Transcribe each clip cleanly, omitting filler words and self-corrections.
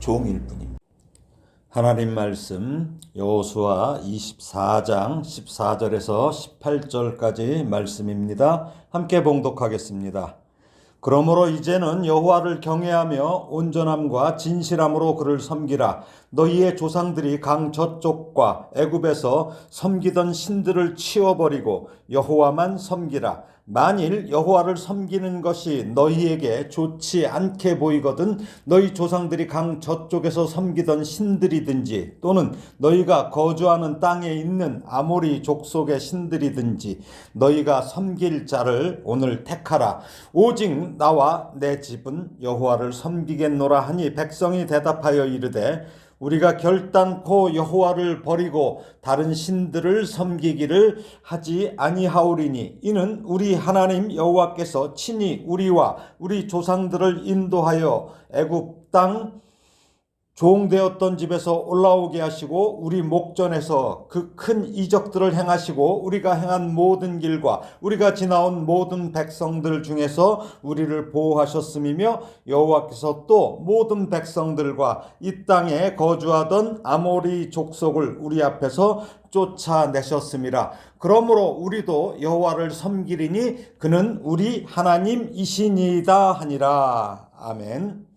종일 뿐입니다. 하나님 말씀 여호수아 24장 14절에서 18절까지 말씀입니다. 함께 봉독하겠습니다. 그러므로 이제는 여호와를 경외하며 온전함과 진실함으로 그를 섬기라. 너희의 조상들이 강 저쪽과 애굽에서 섬기던 신들을 치워버리고 여호와만 섬기라. 만일 여호와를 섬기는 것이 너희에게 좋지 않게 보이거든 너희 조상들이 강 저쪽에서 섬기던 신들이든지 또는 너희가 거주하는 땅에 있는 아모리 족속의 신들이든지 너희가 섬길 자를 오늘 택하라. 오직 나와 내 집은 여호와를 섬기겠노라 하니 백성이 대답하여 이르되 우리가 결단코 여호와를 버리고 다른 신들을 섬기기를 하지 아니하오리니 이는 우리 하나님 여호와께서 친히 우리와 우리 조상들을 인도하여 애굽 땅 종되었던 집에서 올라오게 하시고 우리 목전에서 그 큰 이적들을 행하시고 우리가 행한 모든 길과 우리가 지나온 모든 백성들 중에서 우리를 보호하셨음이며 여호와께서 또 모든 백성들과 이 땅에 거주하던 아모리 족속을 우리 앞에서 쫓아내셨음이라. 그러므로 우리도 여호와를 섬기리니 그는 우리 하나님이시니이다 하니라. 아멘.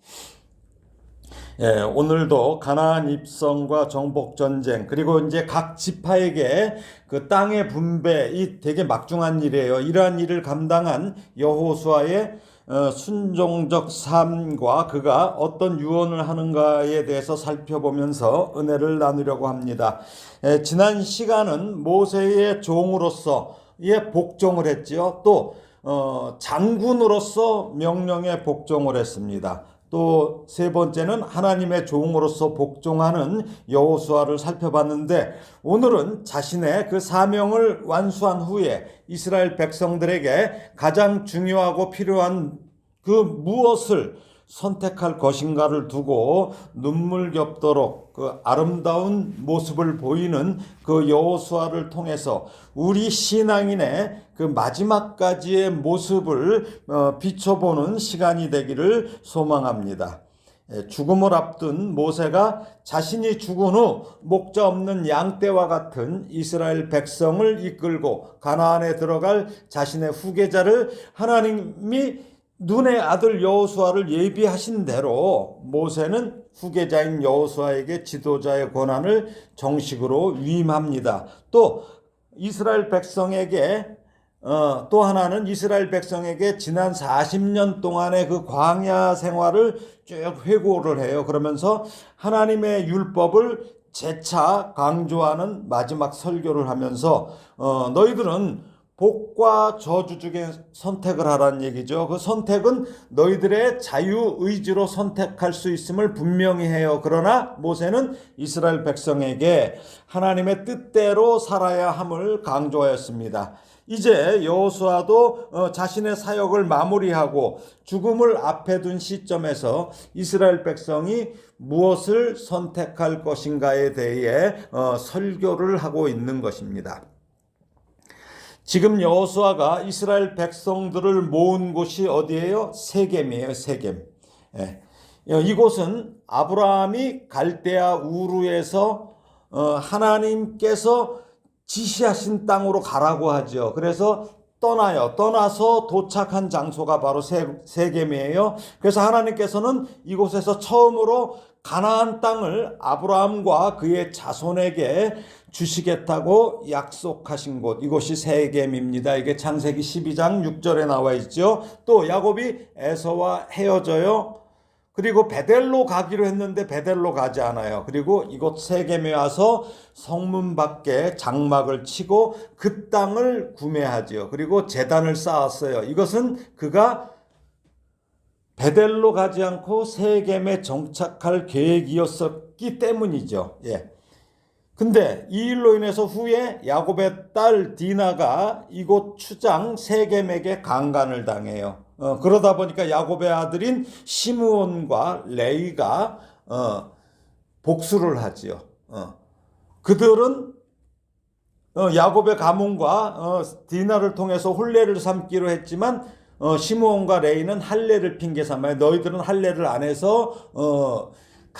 오늘도 가나안 입성과 정복 전쟁 그리고 이제 각 지파에게 그 땅의 분배 이 되게 막중한 일이에요. 이러한 일을 감당한 여호수아의 순종적 삶과 그가 어떤 유언을 하는가에 대해서 살펴보면서 은혜를 나누려고 합니다. 지난 시간은 모세의 종으로서의 복종을 했지요. 또 장군으로서 명령에 복종을 했습니다. 또 세 번째는 하나님의 종으로서 복종하는 여호수아를 살펴봤는데 오늘은 자신의 그 사명을 완수한 후에 이스라엘 백성들에게 가장 중요하고 필요한 그 무엇을 선택할 것인가를 두고 눈물겹도록 그 아름다운 모습을 보이는 그 여호수아를 통해서 우리 신앙인의 그 마지막까지의 모습을 비춰보는 시간이 되기를 소망합니다. 죽음을 앞둔 모세가 자신이 죽은 후 목자 없는 양떼와 같은 이스라엘 백성을 이끌고 가나안에 들어갈 자신의 후계자를 하나님이 눈의 아들 여호수아를 예비하신 대로 모세는 후계자인 여호수아에게 지도자의 권한을 정식으로 위임합니다. 또 이스라엘 백성에게 또 하나는 이스라엘 백성에게 지난 40년 동안의 그 광야 생활을 쭉 회고를 해요. 그러면서 하나님의 율법을 재차 강조하는 마지막 설교를 하면서 너희들은 복과 저주 중에 선택을 하라는 얘기죠. 그 선택은 너희들의 자유의지로 선택할 수 있음을 분명히 해요. 그러나 모세는 이스라엘 백성에게 하나님의 뜻대로 살아야 함을 강조하였습니다. 이제 여호수아도 자신의 사역을 마무리하고 죽음을 앞에 둔 시점에서 이스라엘 백성이 무엇을 선택할 것인가에 대해 설교를 하고 있는 것입니다. 지금 여호수아가 이스라엘 백성들을 모은 곳이 어디예요? 세겜이에요. 세겜. 이곳은 아브라함이 갈대아 우르에서 하나님께서 지시하신 땅으로 가라고 하죠. 그래서 떠나서 도착한 장소가 바로 세겜이에요. 그래서 하나님께서는 이곳에서 처음으로 가나안 땅을 아브라함과 그의 자손에게 주시겠다고 약속하신 곳, 이곳이 세겜입니다. 이게 창세기 12장 6절에 나와 있죠. 또 야곱이 에서와 헤어져요. 그리고 베델로 가기로 했는데 베델로 가지 않아요. 그리고 이곳 세겜에 와서 성문 밖에 장막을 치고 그 땅을 구매하지요. 그리고 제단을 쌓았어요. 이것은 그가 베델로 가지 않고 세겜에 정착할 계획이었기 때문이죠. 근데 이 일로 인해서 후에 야곱의 딸 디나가 이곳 추장 세겜에게 강간을 당해요. 그러다 보니까 야곱의 아들인 시므온과 레위가 복수를 하지요. 그들은 야곱의 가문과 디나를 통해서 혼례를 삼기로 했지만 시므온과 레위는 할례를 핑계 삼아요. 너희들은 할례를 안 해서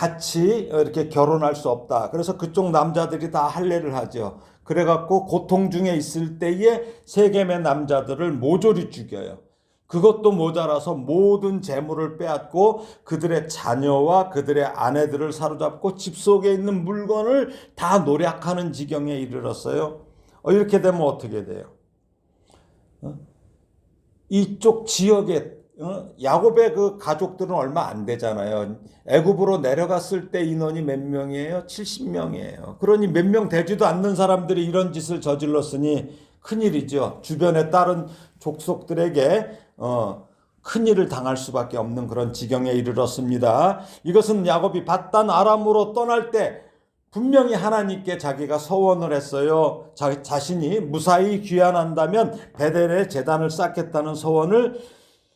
같이 이렇게 결혼할 수 없다. 그래서 그쪽 남자들이 다 할례를 하죠. 그래갖고 고통 중에 있을 때에 세겜의 남자들을 모조리 죽여요. 그것도 모자라서 모든 재물을 빼앗고 그들의 자녀와 그들의 아내들을 사로잡고 집 속에 있는 물건을 다 노략하는 지경에 이르렀어요. 이렇게 되면 어떻게 돼요? 이쪽 지역에 야곱의 그 가족들은 얼마 안 되잖아요. 애굽으로 내려갔을 때 인원이 몇 명이에요? 70명이에요. 그러니 몇 명 되지도 않는 사람들이 이런 짓을 저질렀으니 큰일이죠. 주변의 다른 족속들에게 큰일을 당할 수밖에 없는 그런 지경에 이르렀습니다. 이것은 야곱이 밧단 아람으로 떠날 때 분명히 하나님께 자기가 서원을 했어요. 자신이 무사히 귀환한다면 베델에 제단을 쌓겠다는 서원을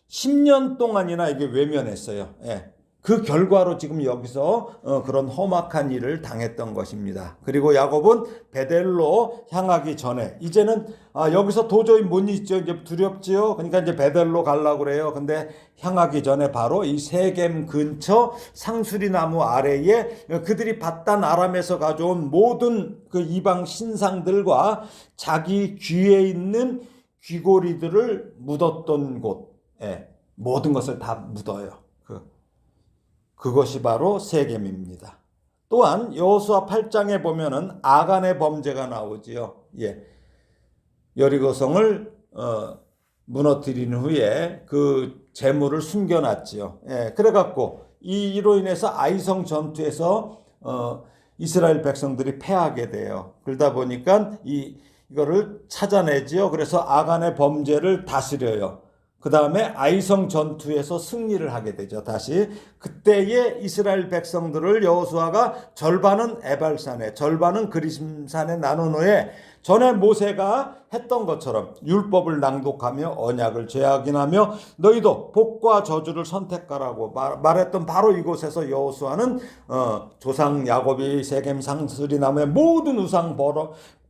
10년 동안이나 이게 외면했어요. 예. 그 결과로 지금 여기서 그런 험악한 일을 당했던 것입니다. 그리고 야곱은 베델로 향하기 전에 이제는 여기서 도저히 못 있죠. 이제 두렵지요. 그러니까 이제 베델로 가려고 그래요. 근데 향하기 전에 바로 이 세겜 근처 상수리 나무 아래에 그들이 밧단 아람에서 가져온 모든 그 이방 신상들과 자기 귀에 있는 귀고리들을 묻었던 곳, 예, 모든 것을 다 묻어요. 그것이 바로 세겜입니다. 또한 여호수아 8장에 보면은 아간의 범죄가 나오지요. 예. 여리고성을 무너뜨린 후에 그 재물을 숨겨놨지요. 예. 그래갖고 이로 인해서 아이성 전투에서 이스라엘 백성들이 패하게 돼요. 그러다 보니까 이거를 찾아내지요. 그래서 아간의 범죄를 다스려요. 그 다음에 아이성 전투에서 승리를 하게 되죠. 다시 그때의 이스라엘 백성들을 여호수아가 절반은 에발산에 절반은 그리심산에 나눈 후에 전에 모세가 했던 것처럼 율법을 낭독하며 언약을 재확인하며 너희도 복과 저주를 선택하라고 말했던 바로 이곳에서 여호수아는 조상 야곱이 세겜 상수리 나무에 모든 우상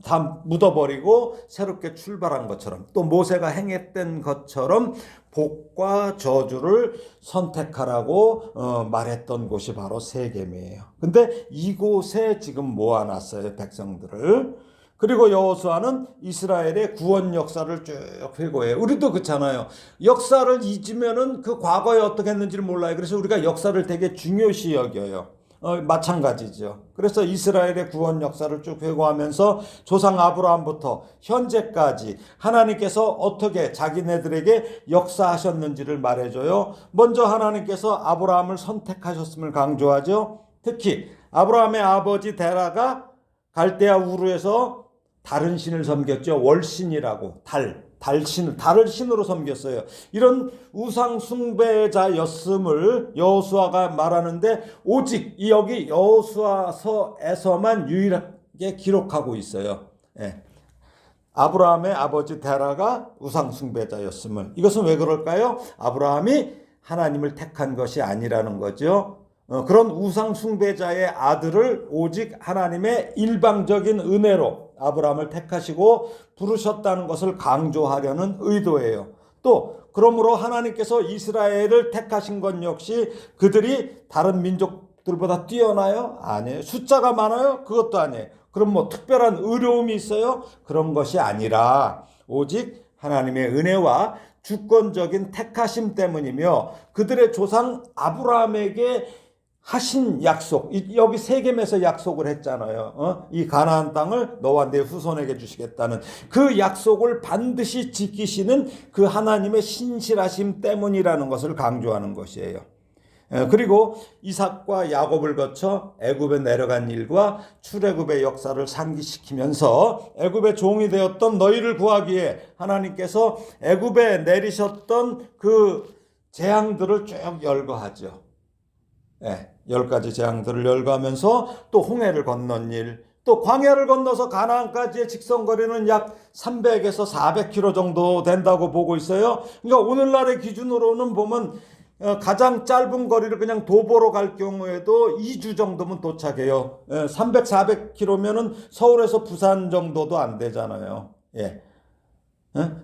다 묻어버리고 새롭게 출발한 것처럼 또 모세가 행했던 것처럼 복과 저주를 선택하라고 말했던 곳이 바로 세겜이에요. 근데 이곳에 지금 모아놨어요, 백성들을. 그리고 여호수아는 이스라엘의 구원 역사를 쭉 회고해요. 우리도 그렇잖아요. 역사를 잊으면은 그 과거에 어떻게 했는지를 몰라요. 그래서 우리가 역사를 되게 중요시 여겨요. 마찬가지죠. 그래서 이스라엘의 구원 역사를 쭉 회고하면서 조상 아브라함부터 현재까지 하나님께서 어떻게 자기네들에게 역사하셨는지를 말해줘요. 먼저 하나님께서 아브라함을 선택하셨음을 강조하죠. 특히 아브라함의 아버지 데라가 갈대아 우르에서 다른 신을 섬겼죠. 월신이라고 달을 신으로 섬겼어요. 이런 우상 숭배자였음을 여호수아가 말하는데 오직 여기 여호수아서에서만 유일하게 기록하고 있어요. 예. 아브라함의 아버지 데라가 우상 숭배자였음을. 이것은 왜 그럴까요? 아브라함이 하나님을 택한 것이 아니라는 거죠. 그런 우상 숭배자의 아들을 오직 하나님의 일방적인 은혜로 아브라함을 택하시고 부르셨다는 것을 강조하려는 의도예요. 또 그러므로 하나님께서 이스라엘을 택하신 것 역시 그들이 다른 민족들보다 뛰어나요? 아니에요. 숫자가 많아요? 그것도 아니에요. 그럼 뭐 특별한 의로움이 있어요? 그런 것이 아니라 오직 하나님의 은혜와 주권적인 택하심 때문이며 그들의 조상 아브라함에게 하신 약속, 여기 세겜에서 약속을 했잖아요. 이 가나안 땅을 너와 내 후손에게 주시겠다는 그 약속을 반드시 지키시는 그 하나님의 신실하심 때문이라는 것을 강조하는 것이에요. 그리고 이삭과 야곱을 거쳐 애굽에 내려간 일과 출애굽의 역사를 상기시키면서 애굽의 종이 되었던 너희를 구하기에 하나님께서 애굽에 내리셨던 그 재앙들을 쭉 열거하죠. 10가지 재앙들을 열거하면서 또 홍해를 건넌 일, 또 광야를 건너서 가나안까지의 직선거리는 약 300에서 400km 정도 된다고 보고 있어요. 그러니까 오늘날의 기준으로는 보면 가장 짧은 거리를 그냥 도보로 갈 경우에도 2주 정도면 도착해요. 300, 400km면은 서울에서 부산 정도도 안 되잖아요.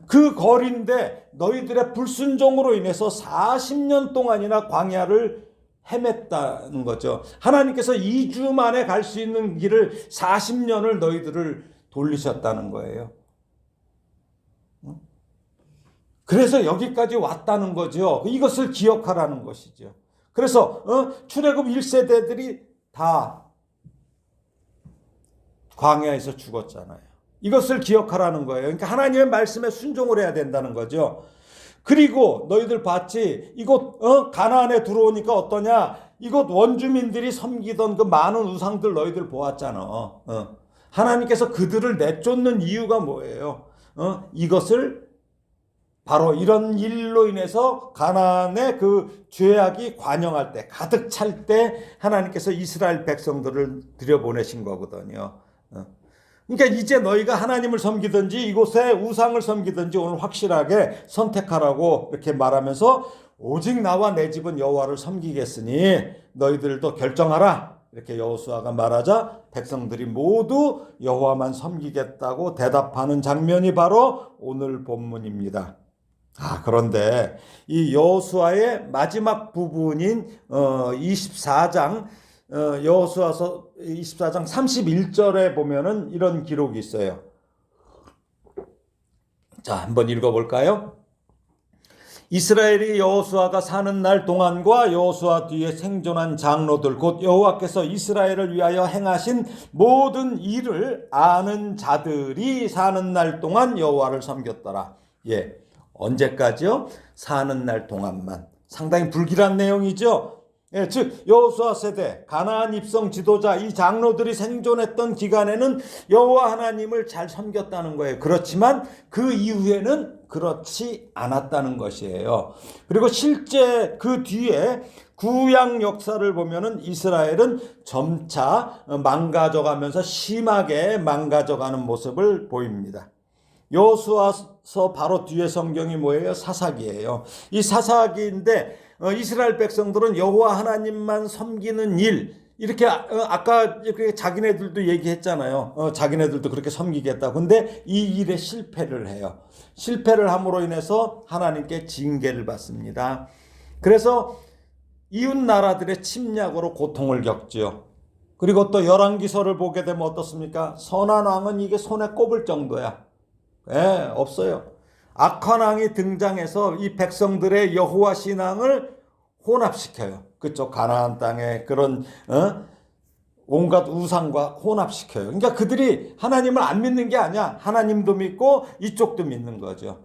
그 거리인데 너희들의 불순종으로 인해서 40년 동안이나 광야를 헤맸다는 거죠. 하나님께서 2주 만에 갈 수 있는 길을 40년을 너희들을 돌리셨다는 거예요. 그래서 여기까지 왔다는 거죠. 이것을 기억하라는 것이죠. 그래서 출애굽 1세대들이 다 광야에서 죽었잖아요. 이것을 기억하라는 거예요. 그러니까 하나님의 말씀에 순종을 해야 된다는 거죠. 그리고 너희들 봤지? 이곳 가나안에 들어오니까 어떠냐? 이곳 원주민들이 섬기던 그 많은 우상들 너희들 보았잖아. 하나님께서 그들을 내쫓는 이유가 뭐예요? 이것을 바로 이런 일로 인해서 가나안의 그 죄악이 관영할 때, 가득 찰 때 하나님께서 이스라엘 백성들을 들여보내신 거거든요. 그러니까 이제 너희가 하나님을 섬기든지 이곳에 우상을 섬기든지 오늘 확실하게 선택하라고 이렇게 말하면서 오직 나와 내 집은 여호와를 섬기겠으니 너희들도 결정하라. 이렇게 여호수아가 말하자 백성들이 모두 여호와만 섬기겠다고 대답하는 장면이 바로 오늘 본문입니다. 그런데 이 여호수아의 마지막 부분인 24장 여호수아서 24장 31절에 보면은 이런 기록이 있어요. 자, 한번 읽어볼까요? 이스라엘이 여호수아가 사는 날 동안과 여호수아 뒤에 생존한 장로들 곧 여호와께서 이스라엘을 위하여 행하신 모든 일을 아는 자들이 사는 날 동안 여호와를 섬겼더라. 예, 언제까지요? 사는 날 동안만. 상당히 불길한 내용이죠. 예, 즉 여호수아 세대, 가나안 입성 지도자 이 장로들이 생존했던 기간에는 여호와 하나님을 잘 섬겼다는 거예요. 그렇지만 그 이후에는 그렇지 않았다는 것이에요. 그리고 실제 그 뒤에 구약 역사를 보면은 이스라엘은 점차 망가져가면서 심하게 망가져가는 모습을 보입니다. 여호수아서 바로 뒤에 성경이 뭐예요? 사사기예요. 이 사사기인데 이스라엘 백성들은 여호와 하나님만 섬기는 일 이렇게 아까 자기네들도 얘기했잖아요. 자기네들도 그렇게 섬기겠다. 근데 이 일에 실패를 해요. 실패를 함으로 인해서 하나님께 징계를 받습니다. 그래서 이웃 나라들의 침략으로 고통을 겪죠. 그리고 또 열왕기서를 보게 되면 어떻습니까? 선한 왕은 이게 손에 꼽을 정도야. 없어요. 악한 왕이 등장해서 이 백성들의 여호와 신앙을 혼합시켜요. 그쪽 가나안 땅에 그런 온갖 우상과 혼합시켜요. 그러니까 그들이 하나님을 안 믿는 게 아니야. 하나님도 믿고 이쪽도 믿는 거죠.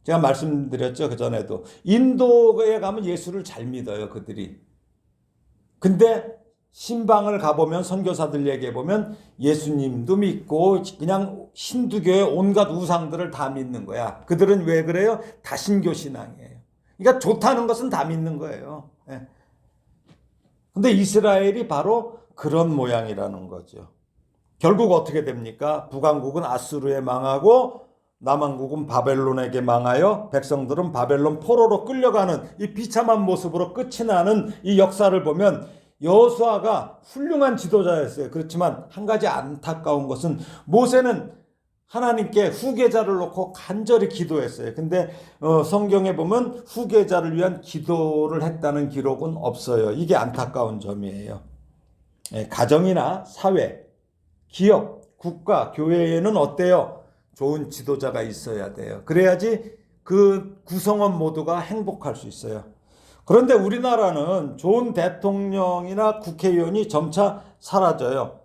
제가 말씀드렸죠. 그전에도. 인도에 가면 예수를 잘 믿어요. 그들이. 근데 신방을 가보면 선교사들 얘기해보면 예수님도 믿고 그냥 힌두교의 온갖 우상들을 다 믿는 거야. 그들은 왜 그래요? 다신교 신앙이에요. 그러니까 좋다는 것은 다 믿는 거예요. 근데 이스라엘이 바로 그런 모양이라는 거죠. 결국 어떻게 됩니까? 북왕국은 아수르에 망하고 남왕국은 바벨론에게 망하여 백성들은 바벨론 포로로 끌려가는 이 비참한 모습으로 끝이 나는 이 역사를 보면 여호수아가 훌륭한 지도자였어요. 그렇지만 한 가지 안타까운 것은 모세는 하나님께 후계자를 놓고 간절히 기도했어요. 근데 성경에 보면 후계자를 위한 기도를 했다는 기록은 없어요. 이게 안타까운 점이에요. 가정이나 사회, 기업, 국가, 교회에는 어때요? 좋은 지도자가 있어야 돼요. 그래야지 그 구성원 모두가 행복할 수 있어요. 그런데 우리나라는 좋은 대통령이나 국회의원이 점차 사라져요.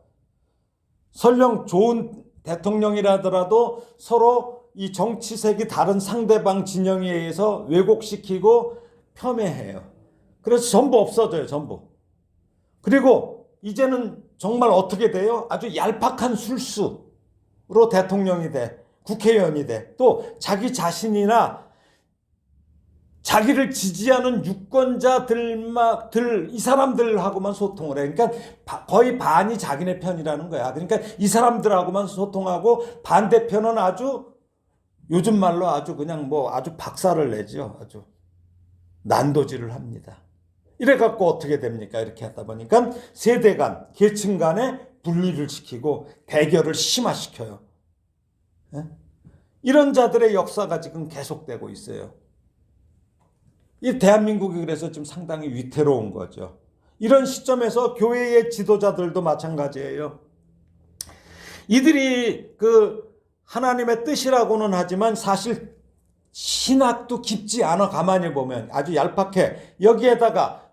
설령 좋은 대통령이라더라도 서로 이 정치색이 다른 상대방 진영에 의해서 왜곡시키고 폄훼해요. 그래서 전부 없어져요. 전부. 그리고 이제는 정말 어떻게 돼요? 아주 얄팍한 술수로 대통령이 돼. 국회의원이 돼. 또 자기 자신이나 자기를 지지하는 유권자들 이 사람들하고만 소통을 해. 그러니까 거의 반이 자기네 편이라는 거야. 그러니까 이 사람들하고만 소통하고 반대편은 아주 요즘 말로 아주 그냥 아주 박살을 내죠. 아주 난도질을 합니다. 이래 갖고 어떻게 됩니까? 이렇게 하다 보니까 세대 간, 계층 간에 분리를 시키고 대결을 심화시켜요. 이런 자들의 역사가 지금 계속되고 있어요. 이 대한민국이 그래서 지금 상당히 위태로운 거죠. 이런 시점에서 교회의 지도자들도 마찬가지예요. 이들이 그 하나님의 뜻이라고는 하지만 사실 신학도 깊지 않아. 가만히 보면 아주 얄팍해. 여기에다가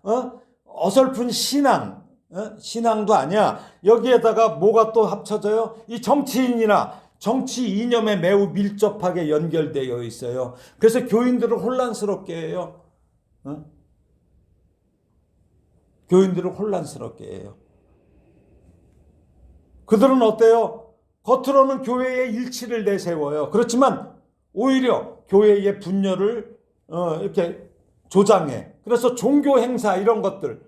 어설픈 신앙도 아니야. 여기에다가 뭐가 또 합쳐져요? 이 정치인이나 정치 이념에 매우 밀접하게 연결되어 있어요. 그래서 교인들을 혼란스럽게 해요. 교인들을 혼란스럽게 해요. 그들은 어때요? 겉으로는 교회의 일치를 내세워요. 그렇지만 오히려 교회의 분열을 이렇게 조장해. 그래서 종교 행사 이런 것들,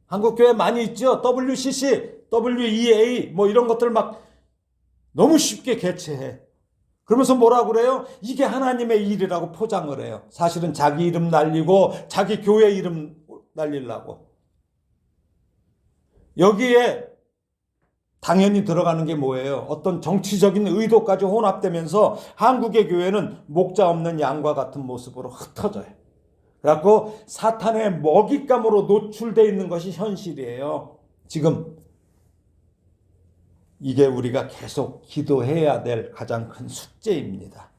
한국 교회 많이 있죠. WCC, WEA 뭐 이런 것들 막 너무 쉽게 개최해. 그러면서 뭐라 그래요? 이게 하나님의 일이라고 포장을 해요. 사실은 자기 이름 날리고 자기 교회 이름 날리려고. 여기에 당연히 들어가는 게 뭐예요? 어떤 정치적인 의도까지 혼합되면서 한국의 교회는 목자 없는 양과 같은 모습으로 흩어져요. 그래갖고 사탄의 먹잇감으로 노출되어 있는 것이 현실이에요. 지금 이게 우리가 계속 기도해야 될 가장 큰 숙제입니다.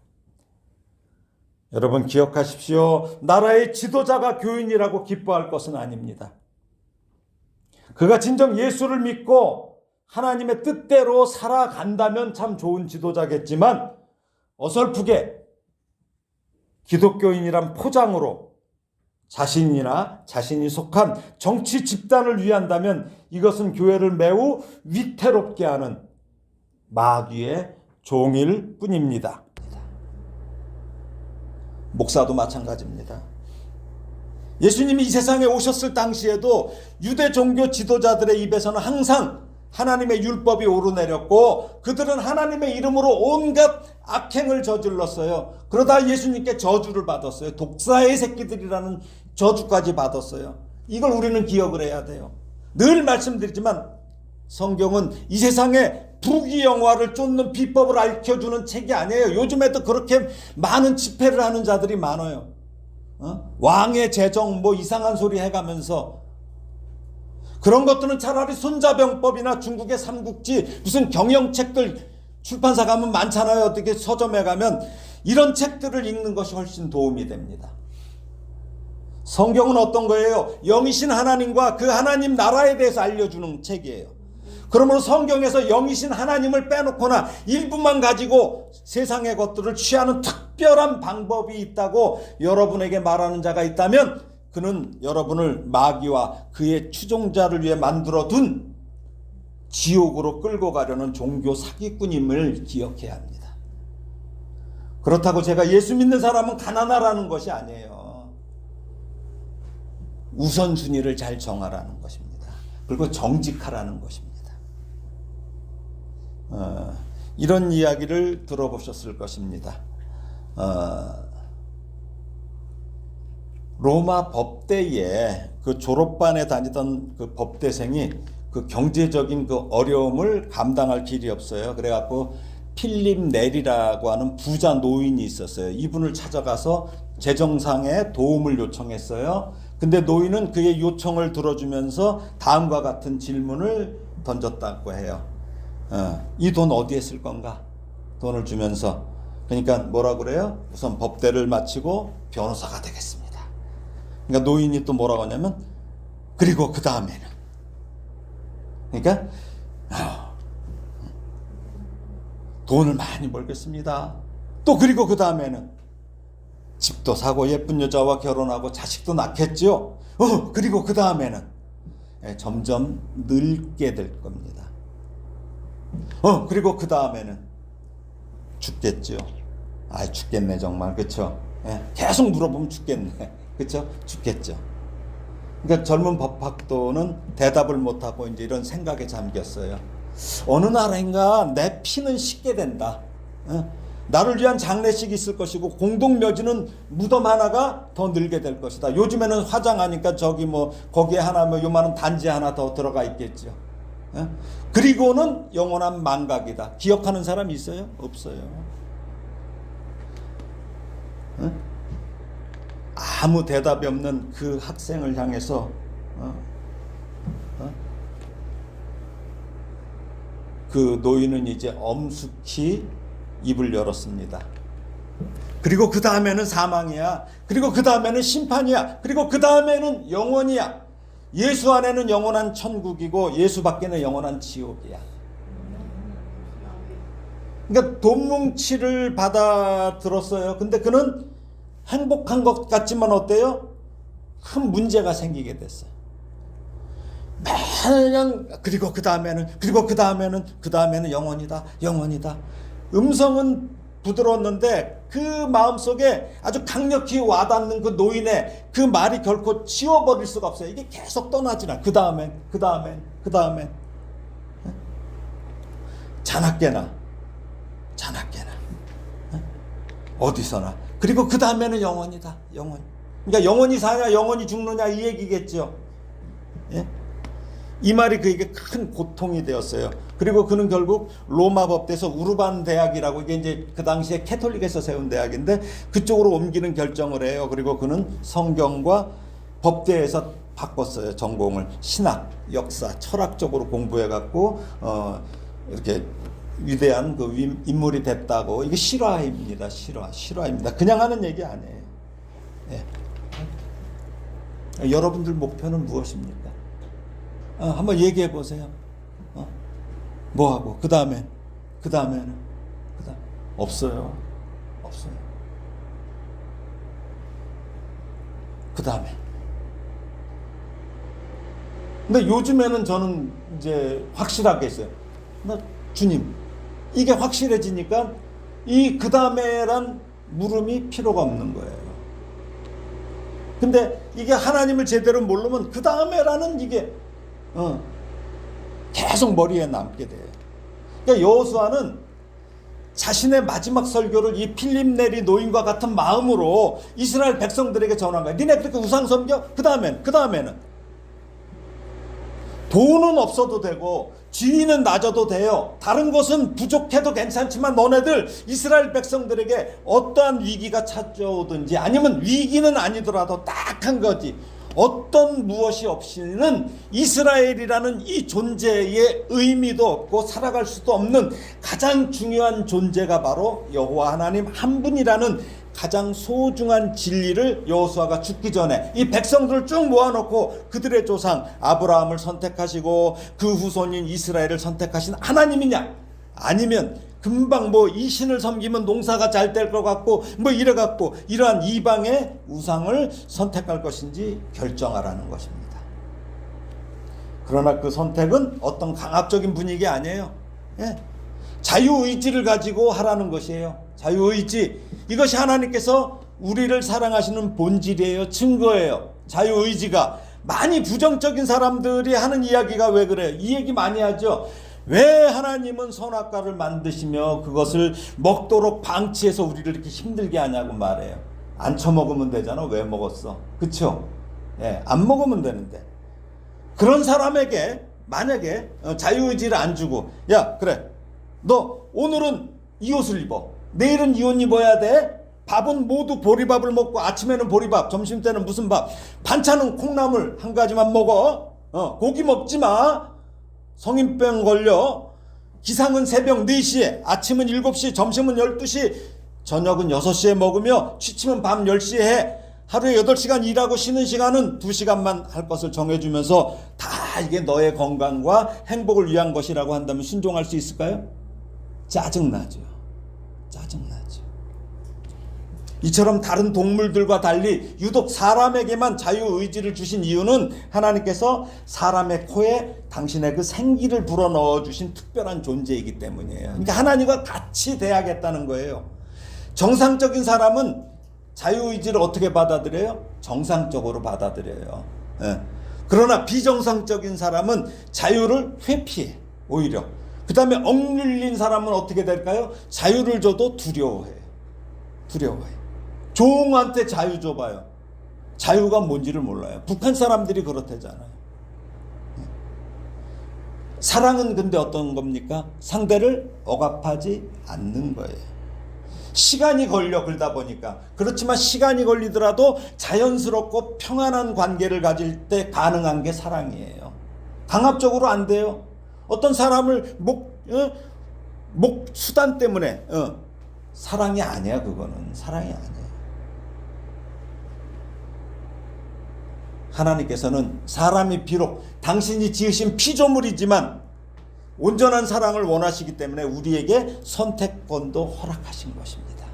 여러분 기억하십시오. 나라의 지도자가 교인이라고 기뻐할 것은 아닙니다. 그가 진정 예수를 믿고 하나님의 뜻대로 살아간다면 참 좋은 지도자겠지만 어설프게 기독교인이란 포장으로 자신이 속한 정치 집단을 위한다면 이것은 교회를 매우 위태롭게 하는 마귀의 종일 뿐입니다. 목사도 마찬가지입니다. 예수님이 이 세상에 오셨을 당시에도 유대 종교 지도자들의 입에서는 항상 하나님의 율법이 오르내렸고 그들은 하나님의 이름으로 온갖 악행을 저질렀어요. 그러다 예수님께 저주를 받았어요. 독사의 새끼들이라는 저주까지 받았어요. 이걸 우리는 기억을 해야 돼요. 늘 말씀드리지만 성경은 이 세상에 부귀영화를 쫓는 비법을 알려주는 책이 아니에요. 요즘에도 그렇게 많은 집회를 하는 자들이 많아요. 왕의 재정 뭐 이상한 소리 해가면서 그런 것들은 차라리 손자병법이나 중국의 삼국지 무슨 경영책들 출판사 가면 많잖아요. 어떻게 서점에 가면 이런 책들을 읽는 것이 훨씬 도움이 됩니다. 성경은 어떤 거예요? 영이신 하나님과 그 하나님 나라에 대해서 알려주는 책이에요. 그러므로 성경에서 영이신 하나님을 빼놓거나 일부만 가지고 세상의 것들을 취하는 특별한 방법이 있다고 여러분에게 말하는 자가 있다면 그는 여러분을 마귀와 그의 추종자를 위해 만들어둔 지옥으로 끌고 가려는 종교 사기꾼임을 기억해야 합니다. 그렇다고 제가 예수 믿는 사람은 가난하라는 것이 아니에요. 우선순위를 잘 정하라는 것입니다. 그리고 정직하라는 것입니다. 이런 이야기를 들어보셨을 것입니다. 로마 법대에 그 졸업반에 다니던 그 법대생이 그 경제적인 그 어려움을 감당할 길이 없어요. 그래갖고 필립 넬이라고 하는 부자 노인이 있었어요. 이분을 찾아가서 재정상의 도움을 요청했어요. 근데 노인은 그의 요청을 들어주면서 다음과 같은 질문을 던졌다고 해요. 이 돈 어디에 쓸 건가? 돈을 주면서. 그러니까 뭐라 그래요? 우선 법대를 마치고 변호사가 되겠습니다. 그러니까 노인이 또 뭐라고 하냐면 그리고 그 다음에는 그러니까 돈을 많이 벌겠습니다. 또 그리고 그 다음에는 집도 사고 예쁜 여자와 결혼하고 자식도 낳겠죠. 그리고 그 다음에는 점점 늙게 될 겁니다. 그리고 그 다음에는 죽겠죠. 죽겠네 정말. 그렇죠? 계속 물어보면 죽겠네. 그렇죠? 죽겠죠. 그러니까 젊은 법학도는 대답을 못하고 이제 이런 생각에 잠겼어요. 어느 나라인가 내 피는 씻게 된다. 나를 위한 장례식이 있을 것이고 공동묘지는 무덤 하나가 더 늘게 될 것이다. 요즘에는 화장하니까 저기 뭐 거기에 하나 뭐 요만한 단지 하나 더 들어가 있겠죠. 그리고는 영원한 망각이다. 기억하는 사람 있어요? 없어요. 아무 대답이 없는 그 학생을 향해서 그 노인은 이제 엄숙히 입을 열었습니다. 그리고 그 다음에는 사망이야. 그리고 그 다음에는 심판이야. 그리고 그 다음에는 영원이야. 예수 안에는 영원한 천국이고 예수 밖에는 영원한 지옥이야. 그러니까 돈뭉치를 받아들었어요. 근데 그는 행복한 것 같지만 어때요? 큰 문제가 생기게 됐어요. 매년 그리고 그 다음에는 영원이다. 영원이다. 음성은 부드러웠는데 그 마음속에 아주 강력히 와닿는 그 노인의 그 말이 결코 지워버릴 수가 없어요. 이게 계속 떠나질 않아요. 그 다음엔 자나깨나 어디서나. 그리고 그 다음에는 영원이다. 영원. 그러니까 영원히 사냐 영원히 죽느냐 이 얘기겠죠. 예? 이 말이 그에게 큰 고통이 되었어요. 그리고 그는 결국 로마 법대에서 우르반 대학이라고, 이게 이제 그 당시에 캐톨릭에서 세운 대학인데 그쪽으로 옮기는 결정을 해요. 그리고 그는 성경과 법대에서 바꿨어요. 전공을 신학, 역사, 철학 쪽으로 공부해 갖고 이렇게 위대한 그 인물이 됐다고. 이게 실화입니다. 실화입니다. 그냥 하는 얘기 아니에요. 예. 여러분들 목표는 무엇입니까? 한번 얘기해 보세요. 뭐하고 그 다음에는 없어요. 그 다음에. 근데 요즘에는 저는 이제 확실하게 했어요. 주님, 이게 확실해지니까 이 그 다음에란 물음이 필요가 없는 거예요. 근데 이게 하나님을 제대로 모르면 그 다음에라는 이게 계속 머리에 남게 돼요. 그러니까 여호수아는 자신의 마지막 설교를 이 필립 네리 노인과 같은 마음으로 이스라엘 백성들에게 전한 거예요. 니네 그렇게 우상 섬겨? 그 다음에는 돈은 없어도 되고 지위는 낮아도 돼요. 다른 것은 부족해도 괜찮지만 너네들 이스라엘 백성들에게 어떠한 위기가 찾아오든지, 아니면 위기는 아니더라도 딱 한 가지, 어떤 무엇이 없이는 이스라엘이라는 이 존재의 의미도 없고 살아갈 수도 없는 가장 중요한 존재가 바로 여호와 하나님 한 분이라는 가장 소중한 진리를 여호수아가 죽기 전에 이 백성들을 쭉 모아놓고 그들의 조상 아브라함을 선택하시고 그 후손인 이스라엘을 선택하신 하나님이냐, 아니면 금방 이 신을 섬기면 농사가 잘 될 것 같고 이래갖고 이러한 이방의 우상을 선택할 것인지 결정하라는 것입니다. 그러나 그 선택은 어떤 강압적인 분위기 아니에요. 예. 자유의지를 가지고 하라는 것이에요. 자유의지. 이것이 하나님께서 우리를 사랑하시는 본질이에요. 증거예요. 자유의지가. 많이 부정적인 사람들이 하는 이야기가 왜 그래요? 이 얘기 많이 하죠. 왜 하나님은 선악과를 만드시며 그것을 먹도록 방치해서 우리를 이렇게 힘들게 하냐고 말해요. 안 처먹으면 되잖아. 왜 먹었어? 그쵸? 예, 안 먹으면 되는데. 그런 사람에게 만약에 자유의지를 안 주고, 야 그래 너 오늘은 이 옷을 입어, 내일은 이 옷 입어야 돼. 밥은 모두 보리밥을 먹고 아침에는 보리밥, 점심때는 무슨 밥, 반찬은 콩나물 한 가지만 먹어. 고기 먹지 마. 성인병 걸려. 기상은 새벽 4시에, 아침은 7시, 점심은 12시, 저녁은 6시에 먹으며 취침은 밤 10시에 해. 하루에 8시간 일하고 쉬는 시간은 2시간만 할 것을 정해주면서 다 이게 너의 건강과 행복을 위한 것이라고 한다면 순종할 수 있을까요? 짜증나죠. 이처럼 다른 동물들과 달리 유독 사람에게만 자유의지를 주신 이유는 하나님께서 사람의 코에 당신의 그 생기를 불어넣어 주신 특별한 존재이기 때문이에요. 그러니까 하나님과 같이 대하겠다는 거예요. 정상적인 사람은 자유의지를 어떻게 받아들여요? 정상적으로 받아들여요. 예. 그러나 비정상적인 사람은 자유를 회피해. 오히려. 그 다음에 억눌린 사람은 어떻게 될까요? 자유를 줘도 두려워해. 종한테 자유 줘봐요. 자유가 뭔지를 몰라요. 북한 사람들이 그렇대잖아요. 사랑은 근데 어떤 겁니까? 상대를 억압하지 않는 거예요. 시간이 걸려 그러다 보니까. 그렇지만 시간이 걸리더라도 자연스럽고 평안한 관계를 가질 때 가능한 게 사랑이에요. 강압적으로 안 돼요. 어떤 사람을 수단 때문에 사랑이 아니야. 그거는 사랑이 아니야. 하나님께서는 사람이 비록 당신이 지으신 피조물이지만 온전한 사랑을 원하시기 때문에 우리에게 선택권도 허락하신 것입니다.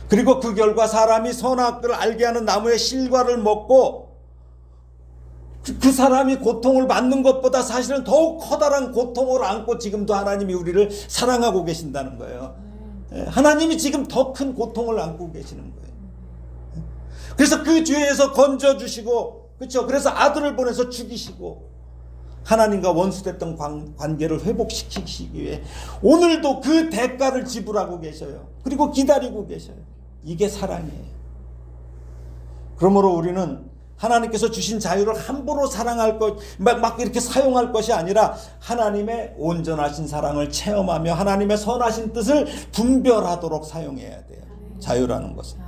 그리고 그 결과 사람이 선악을 알게 하는 나무의 실과를 먹고 그 사람이 고통을 받는 것보다 사실은 더욱 커다란 고통을 안고 지금도 하나님이 우리를 사랑하고 계신다는 거예요. 하나님이 지금 더 큰 고통을 안고 계시는 거예요. 그래서 그 죄에서 건져주시고, 그렇죠? 그래서 아들을 보내서 죽이시고 하나님과 원수됐던 관계를 회복시키시기 위해 오늘도 그 대가를 지불하고 계셔요. 그리고 기다리고 계셔요. 이게 사랑이에요. 그러므로 우리는 하나님께서 주신 자유를 함부로 사랑할 것, 막 이렇게 사용할 것이 아니라 하나님의 온전하신 사랑을 체험하며 하나님의 선하신 뜻을 분별하도록 사용해야 돼요. 자유라는 것은.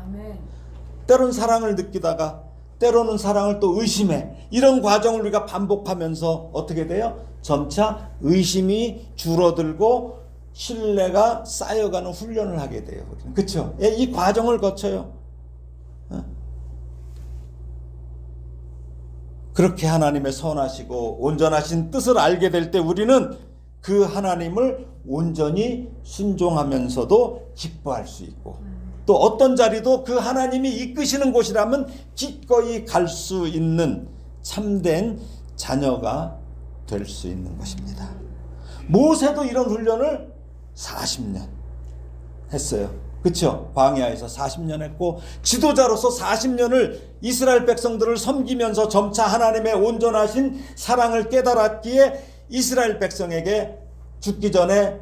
때론 사랑을 느끼다가 때로는 사랑을 또 의심해. 이런 과정을 우리가 반복하면서 어떻게 돼요? 점차 의심이 줄어들고 신뢰가 쌓여가는 훈련을 하게 돼요. 그렇죠? 이 과정을 거쳐요. 그렇게 하나님의 선하시고 온전하신 뜻을 알게 될 때 우리는 그 하나님을 온전히 순종하면서도 기뻐할 수 있고, 또 어떤 자리도 그 하나님이 이끄시는 곳이라면 기꺼이 갈 수 있는 참된 자녀가 될 수 있는 것입니다. 모세도 이런 훈련을 40년 했어요. 그렇죠? 광야에서 40년 했고 지도자로서 40년을 이스라엘 백성들을 섬기면서 점차 하나님의 온전하신 사랑을 깨달았기에 이스라엘 백성에게 죽기 전에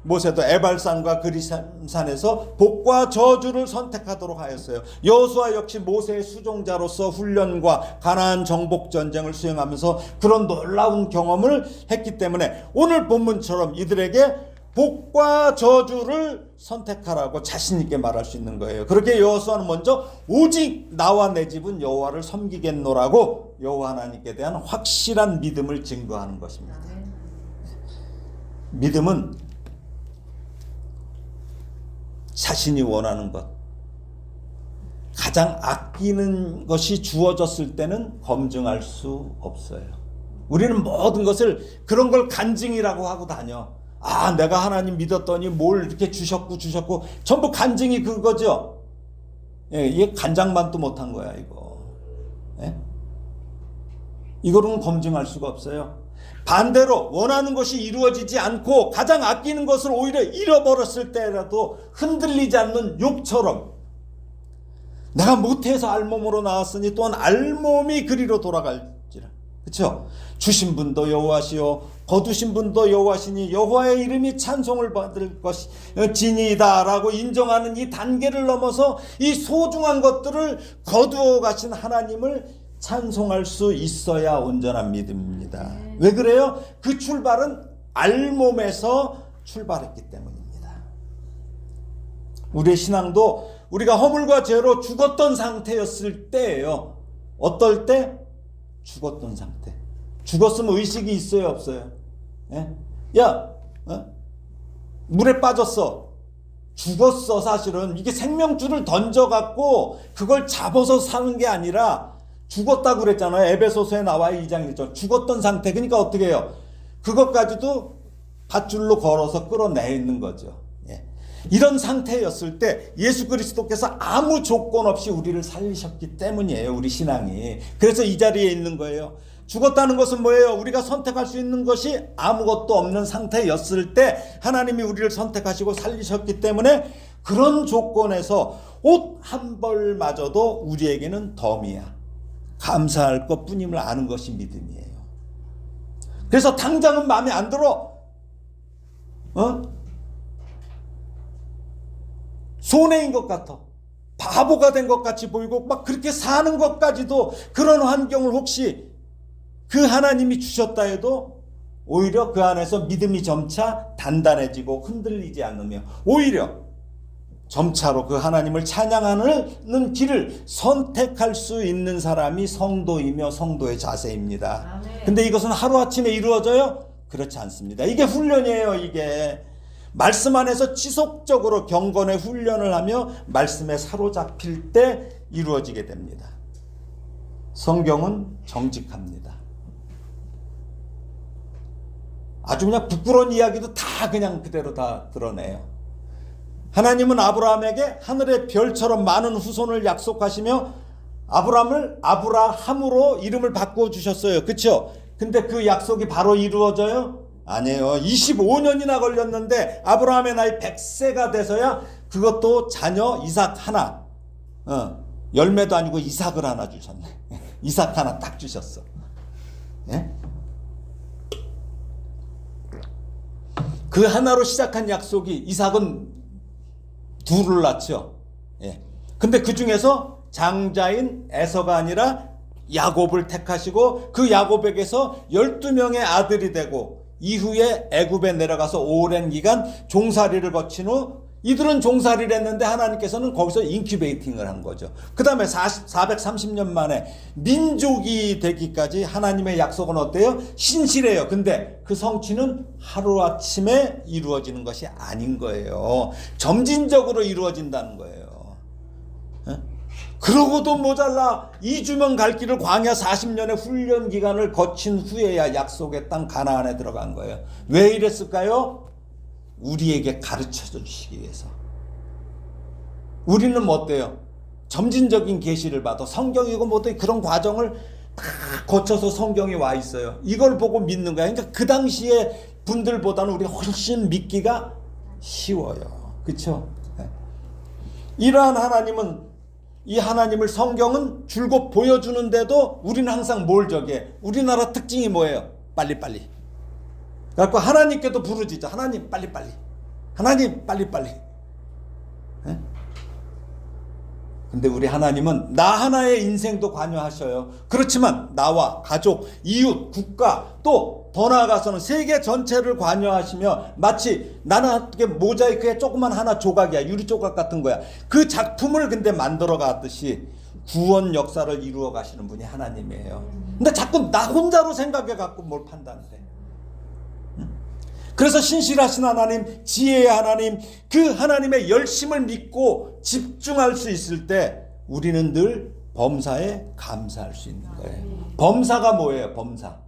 모세도 에발산과 그리산에서 복과 저주를 선택하도록 하였어요. 여호수아 역시 모세의 수종자로서 훈련과 가나안 정복 전쟁을 수행하면서 그런 놀라운 경험을 했기 때문에 오늘 본문처럼 이들에게 복과 저주를 선택하라고 자신 있게 말할 수 있는 거예요. 그렇게 여호수아는 먼저 오직 나와 내 집은 여호와를 섬기겠노라고 여호와 하나님께 대한 확실한 믿음을 증거하는 것입니다. 믿음은 자신이 원하는 것, 가장 아끼는 것이 주어졌을 때는 검증할 수 없어요. 우리는 모든 것을 그런 걸 간증이라고 하고 다녀. 아, 내가 하나님 믿었더니 뭘 이렇게 주셨고 전부 간증이 그거죠. 예, 이게 간장만도 못한 거야 이거. 예? 이거는 검증할 수가 없어요. 반대로 원하는 것이 이루어지지 않고 가장 아끼는 것을 오히려 잃어버렸을 때라도 흔들리지 않는 욥처럼 내가 못해서 알몸으로 나왔으니 또한 알몸이 그리로 돌아갈지라. 그렇죠? 주신 분도 여호와시요 거두신 분도 여호와시니 여호와의 이름이 찬송을 받을 것이니이다라고 인정하는 이 단계를 넘어서 이 소중한 것들을 거두어 가신 하나님을 찬송할 수 있어야 온전한 믿음입니다. 왜 그래요? 그 출발은 알몸에서 출발했기 때문입니다. 우리의 신앙도 우리가 허물과 죄로 죽었던 상태였을 때예요. 어떨 때? 죽었던 상태. 죽었으면 의식이 있어요, 없어요? 예? 야, 물에 빠졌어. 죽었어. 사실은 이게 생명줄을 던져갖고 그걸 잡아서 사는 게 아니라 죽었다고 그랬잖아요. 에베소서에 나와요. 2장 1절. 죽었던 상태. 그러니까 어떻게 해요? 그것까지도 밧줄로 걸어서 끌어내는 거죠. 예. 이런 상태였을 때 예수 그리스도께서 아무 조건 없이 우리를 살리셨기 때문이에요. 우리 신앙이. 그래서 이 자리에 있는 거예요. 죽었다는 것은 뭐예요? 우리가 선택할 수 있는 것이 아무것도 없는 상태였을 때 하나님이 우리를 선택하시고 살리셨기 때문에 그런 조건에서 옷 한 벌마저도 우리에게는 덤이야. 감사할 것뿐임을 아는 것이 믿음이에요. 그래서 당장은 마음에 안 들어. 손해인 것 같아. 바보가 된 것 같이 보이고 막 그렇게 사는 것까지도 그런 환경을 혹시 그 하나님이 주셨다 해도 오히려 그 안에서 믿음이 점차 단단해지고 흔들리지 않으며 오히려 점차로 그 하나님을 찬양하는 길을 선택할 수 있는 사람이 성도이며 성도의 자세입니다. 근데 이것은 하루아침에 이루어져요? 그렇지 않습니다. 이게 훈련이에요. 이게 말씀 안에서 지속적으로 경건의 훈련을 하며 말씀에 사로잡힐 때 이루어지게 됩니다. 성경은 정직합니다. 아주 그냥 부끄러운 이야기도 다 그냥 그대로 다 드러내요. 하나님은 아브라함에게 하늘의 별처럼 많은 후손을 약속하시며 아브라함을 아브라함으로 이름을 바꾸어 주셨어요. 그렇죠? 근데 그 약속이 바로 이루어져요? 아니에요. 25년이나 걸렸는데 아브라함의 나이 100세가 돼서야 그것도 자녀 이삭 하나, 열매도 아니고 이삭을 하나 주셨네. 이삭 하나 딱 주셨어. 예? 그 하나로 시작한 약속이 이삭은 둘을 낳죠. 예. 근데 그 중에서 장자인 에서가 아니라 야곱을 택하시고 그 야곱에게서 12명의 아들이 되고 이후에 애굽에 내려가서 오랜 기간 종살이를 거친 후 이들은 종살이를 했는데 하나님께서는 거기서 인큐베이팅을 한 거죠. 그 다음에 430년 만에 민족이 되기까지 하나님의 약속은 어때요? 신실해요. 근데 그 성취는 하루아침에 이루어지는 것이 아닌 거예요. 점진적으로 이루어진다는 거예요. 그러고도 모자라. 이주면 갈 길을 광야 40년의 훈련 기간을 거친 후에야 약속의 땅 가나안에 들어간 거예요. 왜 이랬을까요? 우리에게 가르쳐 주시기 위해서. 우리는 뭐 어때요? 점진적인 계시를 봐도 성경이고 뭐든 그런 과정을 다 거쳐서 성경이 와 있어요. 이걸 보고 믿는 거야. 그러니까 그 당시에 분들보다는 우리 훨씬 믿기가 쉬워요. 그렇죠? 이러한 하나님은 이 하나님을 성경은 줄곧 보여주는데도 우리는 항상 뭘 저기해? 우리나라 특징이 뭐예요? 빨리빨리. 그래서 하나님께도 부르짖자. 하나님 빨리빨리. 하나님 빨리빨리. 네? 근데 우리 하나님은 나 하나의 인생도 관여하셔요. 그렇지만 나와 가족, 이웃, 국가 또 더 나아가서는 세계 전체를 관여하시며 마치 나는 어떻게 모자이크에 조그만 하나 조각이야. 유리 조각 같은 거야. 그 작품을 근데 만들어 가듯이 구원 역사를 이루어 가시는 분이 하나님이에요. 근데 자꾸 나 혼자로 생각해 갖고 뭘 판단해. 그래서 신실하신 하나님, 지혜의 하나님, 그 하나님의 열심을 믿고 집중할 수 있을 때 우리는 늘 범사에 감사할 수 있는 거예요. 범사가 뭐예요? 범사.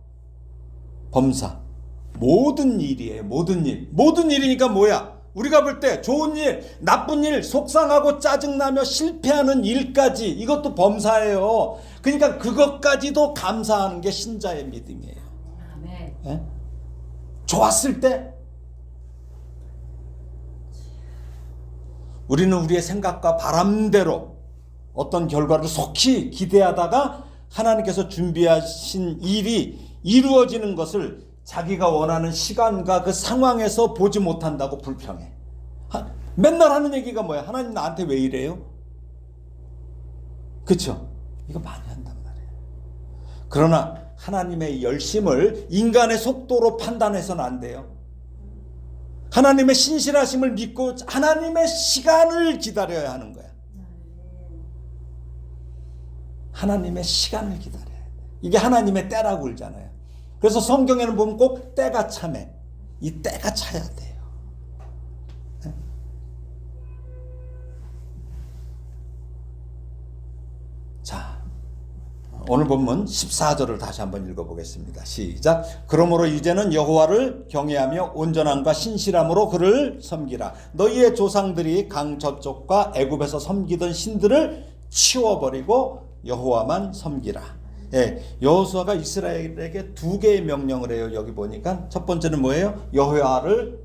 모든 일이에요. 모든 일. 모든 일이니까 뭐야? 우리가 볼 때 좋은 일, 나쁜 일, 속상하고 짜증나며 실패하는 일까지 이것도 범사예요. 그러니까 그것까지도 감사하는 게 신자의 믿음이에요. 네? 좋았을 때 우리는 우리의 생각과 바람대로 어떤 결과를 속히 기대하다가 하나님께서 준비하신 일이 이루어지는 것을 자기가 원하는 시간과 그 상황에서 보지 못한다고 불평해. 맨날 하는 얘기가 뭐야? 하나님 나한테 왜 이래요? 그렇죠? 이거 많이 한단 말이에요. 그러나 하나님의 열심을 인간의 속도로 판단해서는 안 돼요. 하나님의 신실하심을 믿고 하나님의 시간을 기다려야 하는 거야. 하나님의 시간을 기다려야 돼. 이게 하나님의 때라고 그러잖아요. 그래서 성경에는 보면 꼭 때가 참해. 이 때가 차야 돼요. 자, 오늘 본문 14절을 다시 한번 읽어보겠습니다. 시작. 그러므로 이제는 여호와를 경외하며 온전함과 신실함으로 그를 섬기라. 너희의 조상들이 강 저쪽과 애굽에서 섬기던 신들을 치워버리고 여호와만 섬기라. 예, 여호수아가 이스라엘에게 두 개의 명령을 해요. 여기 보니까 첫 번째는 뭐예요? 여호와를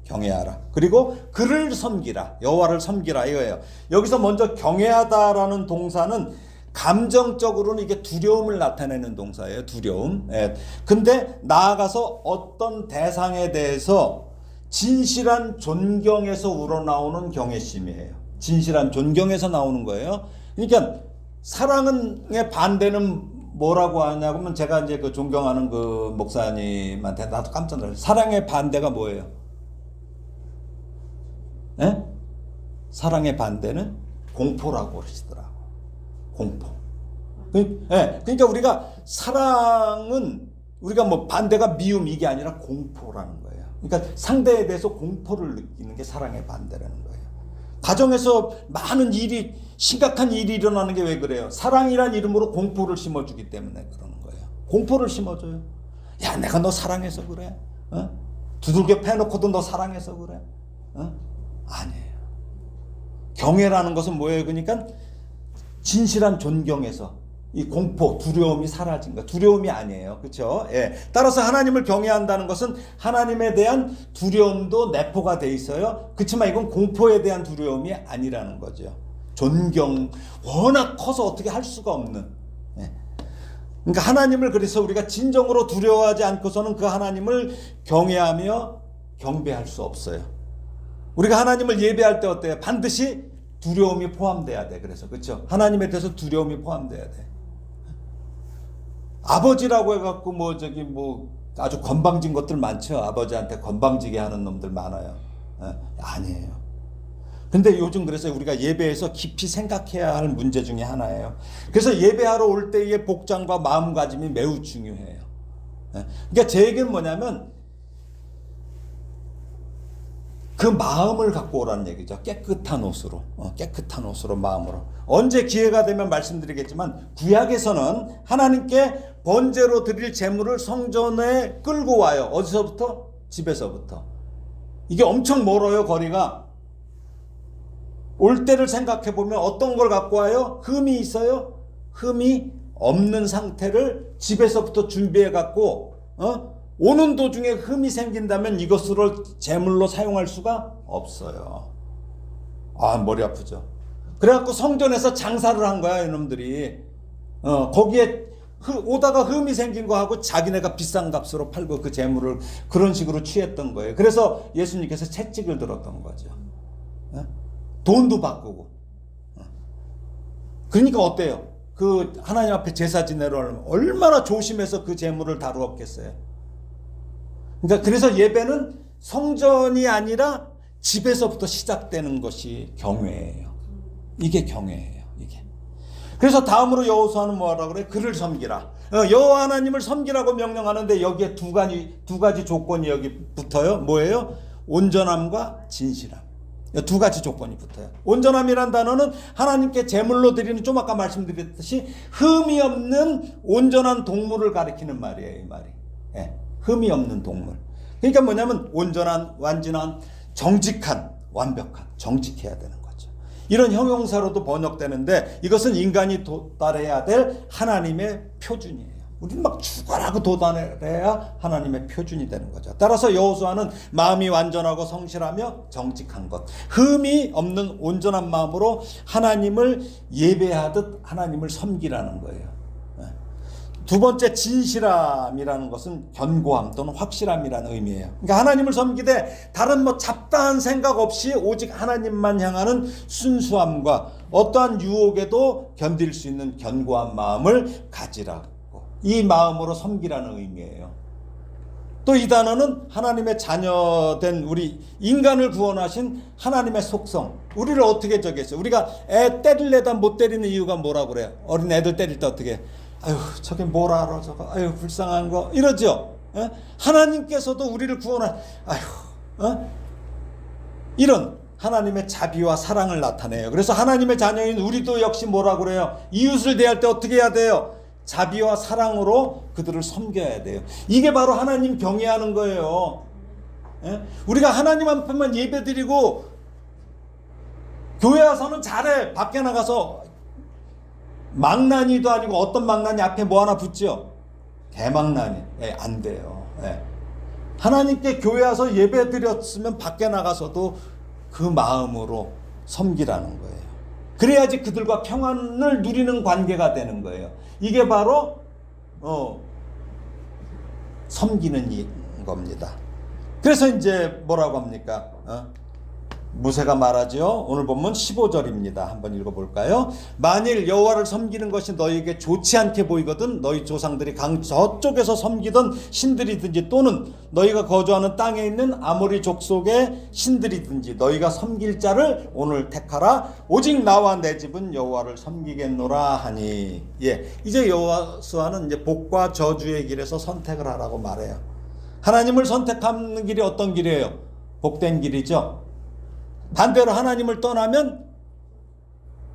경외하라. 그리고 그를 섬기라. 여호와를 섬기라 이거예요. 여기서 먼저 경외하다라는 동사는 감정적으로는 이게 두려움을 나타내는 동사예요. 두려움. 예. 근데 나아가서 어떤 대상에 대해서 진실한 존경에서 우러나오는 경외심이에요. 진실한 존경에서 나오는 거예요. 그러니까 사랑의 반대는 뭐라고 하냐면 제가 이제 그 존경하는 그 목사님한테 나도 깜짝 놀랐어요. 사랑의 반대가 뭐예요? 예? 사랑의 반대는 공포라고 그러시더라고. 공포. 예, 그러니까 우리가 사랑은 우리가 뭐 반대가 미움 이게 아니라 공포라는 거예요. 그러니까 상대에 대해서 공포를 느끼는 게 사랑의 반대라는 거예요. 가정에서 많은 일이 심각한 일이 일어나는 게 왜 그래요? 사랑이란 이름으로 공포를 심어주기 때문에 그러는 거예요. 공포를 심어줘요. 야, 내가 너 사랑해서 그래? 두들겨 패놓고도 너 사랑해서 그래? 아니에요. 경외라는 것은 뭐예요? 그러니까 진실한 존경에서 이 공포, 두려움이 사라진 거. 두려움이 아니에요. 그렇죠? 예. 따라서 하나님을 경외한다는 것은 하나님에 대한 두려움도 내포가 돼 있어요. 그렇지만 이건 공포에 대한 두려움이 아니라는 거죠. 존경, 워낙 커서 어떻게 할 수가 없는. 예. 그러니까 하나님을 그래서 우리가 진정으로 두려워하지 않고서는 그 하나님을 경외하며 경배할 수 없어요. 우리가 하나님을 예배할 때 어때요? 반드시 두려움이 포함돼야 돼. 그래서 그렇죠? 하나님에 대해서 두려움이 포함돼야 돼. 아버지라고 해갖고 뭐 아주 건방진 것들 많죠. 아버지한테 건방지게 하는 놈들 많아요. 아니에요. 근데 요즘 그래서 우리가 예배에서 깊이 생각해야 할 문제 중에 하나예요. 그래서 예배하러 올 때의 복장과 마음가짐이 매우 중요해요. 그러니까 제 얘기는 뭐냐면 그 마음을 갖고 오라는 얘기죠. 깨끗한 옷으로. 깨끗한 옷으로 마음으로. 언제 기회가 되면 말씀드리겠지만 구약에서는 하나님께 번제로 드릴 제물을 성전에 끌고 와요. 어디서부터? 집에서부터. 이게 엄청 멀어요. 거리가. 올 때를 생각해 보면 어떤 걸 갖고 와요? 흠이 있어요? 흠이 없는 상태를 집에서부터 준비해 갖고 오는 도중에 흠이 생긴다면 이것을 제물로 사용할 수가 없어요. 아, 머리 아프죠. 그래갖고 성전에서 장사를 한 거야, 이놈들이. 거기에 오다가 흠이 생긴 거 하고 자기네가 비싼 값으로 팔고 그 제물을 그런 식으로 취했던 거예요. 그래서 예수님께서 채찍을 들었던 거죠. 돈도 바꾸고. 그러니까 어때요? 그 하나님 앞에 제사 지내러 오려면 얼마나 조심해서 그 제물을 다루었겠어요. 그러니까 그래서 예배는 성전이 아니라 집에서부터 시작되는 것이 경외예요. 이게 경외예요. 이게. 그래서 다음으로 여호수아는 뭐하라 그래? 그를 섬기라. 여호와 하나님을 섬기라고 명령하는데 여기에 두 가지 조건이 여기 붙어요. 뭐예요? 온전함과 진실함. 두 가지 조건이 붙어요. 온전함이란 단어는 하나님께 제물로 드리는, 좀 아까 말씀드렸듯이 흠이 없는 온전한 동물을 가리키는 말이에요. 이 말이. 예, 흠이 없는 동물. 그러니까 뭐냐면 온전한, 완전한, 정직한, 완벽한, 정직해야 되는 거죠. 이런 형용사로도 번역되는데 이것은 인간이 도달해야 될 하나님의 표준이에요. 우리는 막 죽어라고 도달해야 하나님의 표준이 되는 거죠. 따라서 여호수아는 마음이 완전하고 성실하며 정직한 것, 흠이 없는 온전한 마음으로 하나님을 예배하듯 하나님을 섬기라는 거예요. 두 번째, 진실함이라는 것은 견고함 또는 확실함이라는 의미예요. 그러니까 하나님을 섬기되 다른 잡다한 생각 없이 오직 하나님만 향하는 순수함과 어떠한 유혹에도 견딜 수 있는 견고한 마음을 가지라. 이 마음으로 섬기라는 의미예요. 또 이 단어는 하나님의 자녀된 우리 인간을 구원하신 하나님의 속성, 우리를 어떻게 저겠어요? 우리가 애 때릴래다 못 때리는 이유가 뭐라고 그래요? 어린 애들 때릴 때 어떻게? 아유, 저게 뭘 알아, 저거. 아유, 불쌍한 거. 이러죠. 에? 하나님께서도 우리를 아유, 이런 하나님의 자비와 사랑을 나타내요. 그래서 하나님의 자녀인 우리도 역시 뭐라고 그래요? 이웃을 대할 때 어떻게 해야 돼요? 자비와 사랑으로 그들을 섬겨야 돼요. 이게 바로 하나님 경외하는 거예요. 에? 우리가 하나님 앞에만 예배드리고 교회 와서는 잘해. 밖에 나가서 망나니도 아니고 어떤 망나니 앞에 뭐 하나 붙죠? 대망나니. 안 돼요. 하나님께 교회 와서 예배 드렸으면 밖에 나가서도 그 마음으로 섬기라는 거예요. 그래야지 그들과 평안을 누리는 관계가 되는 거예요. 이게 바로 섬기는 겁니다. 그래서 이제 뭐라고 합니까? 모세가 말하죠. 오늘 본문 15절입니다. 한번 읽어볼까요? 만일 여호와를 섬기는 것이 너희에게 좋지 않게 보이거든 너희 조상들이 강 저쪽에서 섬기던 신들이든지 또는 너희가 거주하는 땅에 있는 아모리 족속의 신들이든지 너희가 섬길 자를 오늘 택하라. 오직 나와 내 집은 여호와를 섬기겠노라 하니. 이제 여호수아는 이제 복과 저주의 길에서 선택을 하라고 말해요. 하나님을 선택하는 길이 어떤 길이에요? 복된 길이죠. 반대로 하나님을 떠나면